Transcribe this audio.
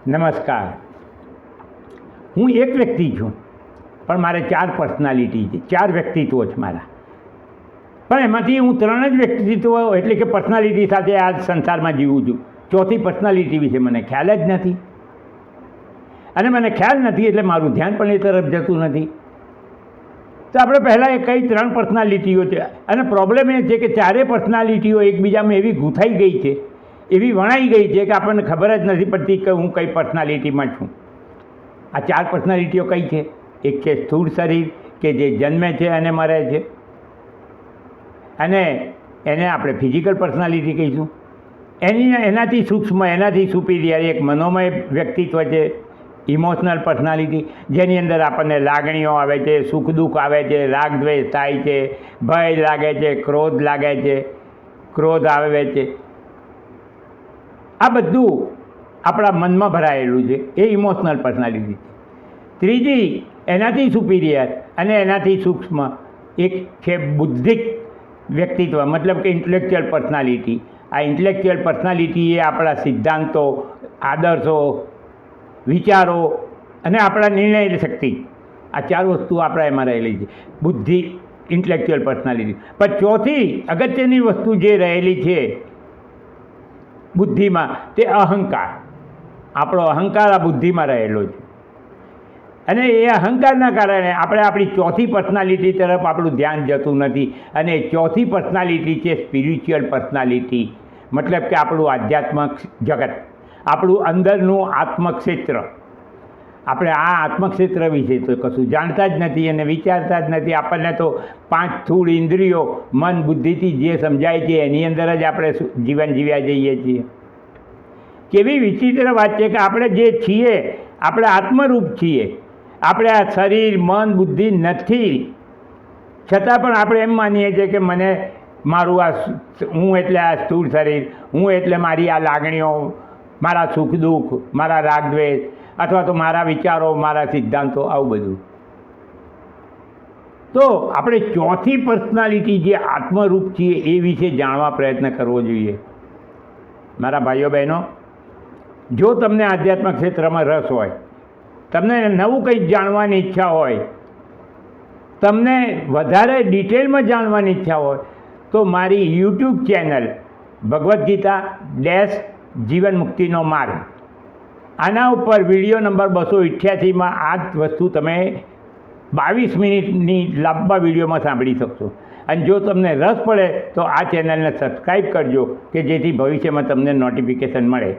નમસ્કાર. હું એક વ્યક્તિ છું, પણ મારે 4 પર્સનાલિટી છે, 4 વ્યક્તિત્વો છે મારા. પણ એમાંથી હું 3 જ વ્યક્તિત્વ એટલે કે પર્સનાલિટી સાથે આ સંસારમાં જીવું છું. ચોથી પર્સનાલિટી વિશે મને ખ્યાલ જ નથી, અને મને ખ્યાલ નથી એટલે મારું ધ્યાન પણ એ તરફ જતું નથી. તો આપણે પહેલાં એ કઈ 3 પર્સનાલિટીઓ છે, અને પ્રોબ્લેમ એ છે કે 4 પર્સનાલિટીઓ એકબીજામાં એવી ગૂંથાઈ ગઈ છે, એવી વણાઈ ગઈ છે કે આપણને ખબર જ નથી પડતી કે હું કઈ પર્સનાલિટીમાં છું. આ 4 પર્સનાલિટીઓ કઈ છે? એક છે સ્થૂળ શરીર કે જે જન્મે છે અને મરે છે, અને એને આપણે ફિઝિકલ પર્સનાલિટી કહીશું. એનાથી સૂક્ષ્મ, એનાથી સુપીરિયર એક મનોમય વ્યક્તિત્વ છે, ઇમોશનલ પર્સનાલિટી, જેની અંદર આપણને લાગણીઓ આવે છે, સુખ દુઃખ આવે છે, રાગ દ્વેષ થાય છે, ભય લાગે છે, ક્રોધ લાગે છે, ક્રોધ આવે છે. આ બધું આપણા મનમાં ભરાયેલું છે, એ ઇમોશનલ પર્સનાલિટી છે. ત્રીજી એનાથી સુપીરિયર અને એનાથી સૂક્ષ્મ એક છે બુદ્ધિક વ્યક્તિત્વ, મતલબ કે ઇન્ટેલેક્ચ્યુઅલ પર્સનાલિટી. આ ઇન્ટેલેક્ચ્યુઅલ પર્સનાલિટી એ આપણા સિદ્ધાંતો, આદર્શો, વિચારો અને આપણા નિર્ણય શક્તિ, આ 4 વસ્તુ આપણા એમાં રહેલી છે. બુદ્ધિ, ઇન્ટેલેક્ચ્યુઅલ પર્સનાલિટી. પણ ચોથી અગત્યની વસ્તુ જે રહેલી છે બુદ્ધિમાં, તે અહંકાર. આપણો અહંકાર આ બુદ્ધિમાં રહેલો છે, અને એ અહંકારના કારણે આપણે આપણી ચોથી પર્સનાલિટી તરફ આપણું ધ્યાન જતું નથી. અને ચોથી પર્સનાલિટી છે સ્પિરિચ્યુઅલ પર્સનાલિટી, મતલબ કે આપણું આધ્યાત્મિક જગત, આપણું અંદરનું આત્મક્ષેત્ર. આપણે આ આત્મક્ષેત્ર વિશે તો કશું જાણતા જ નથી અને વિચારતા જ નથી. આપણને તો 5 સ્થૂળ ઇન્દ્રિયો, મન, બુદ્ધિથી જે સમજાય છે એની અંદર જ આપણે જીવન જીવ્યા જઈએ છીએ. કેવી વિચિત્ર વાત છે કે આપણે જે છીએ, આપણે આત્મરૂપ છીએ. આપણે આ શરીર, મન, બુદ્ધિ નથી, છતાં પણ આપણે એમ માનીએ છીએ કે મને મારું હું એટલે આ સ્થૂળ શરીર, હું એટલે મારી આ લાગણીઓ, મારા સુખ દુઃખ, મારા રાગ દ્વેષ, અથવા તો મારા વિચારો, મારા સિદ્ધાંતો, આવું બધું. તો આપણે ચોથી પર્સનાલિટી જે આત્મરૂપ છીએ એ વિશે જાણવા પ્રયત્ન કરવો જોઈએ. મારા ભાઈઓ બહેનો, જો તમને આધ્યાત્મિક ક્ષેત્રમાં રસ હોય, તમને નવું કંઈક જાણવાની ઈચ્છા હોય, તમને વધારે ડિટેલમાં જાણવાની ઈચ્છા હોય, તો મારી યુટ્યુબ ચેનલ ભગવદ્ ગીતા જીવન મુક્તિનો માર્ગ, આના ઉપર વિડીયો નંબર 288માં આ જ વસ્તુ તમે 22 મિનિટની લાંબા વિડીયોમાં સાંભળી શકશો. અને જો તમને રસ પડે તો આ ચેનલને સબસ્ક્રાઈબ કરજો, કે જેથી ભવિષ્યમાં તમને નોટિફિકેશન મળે.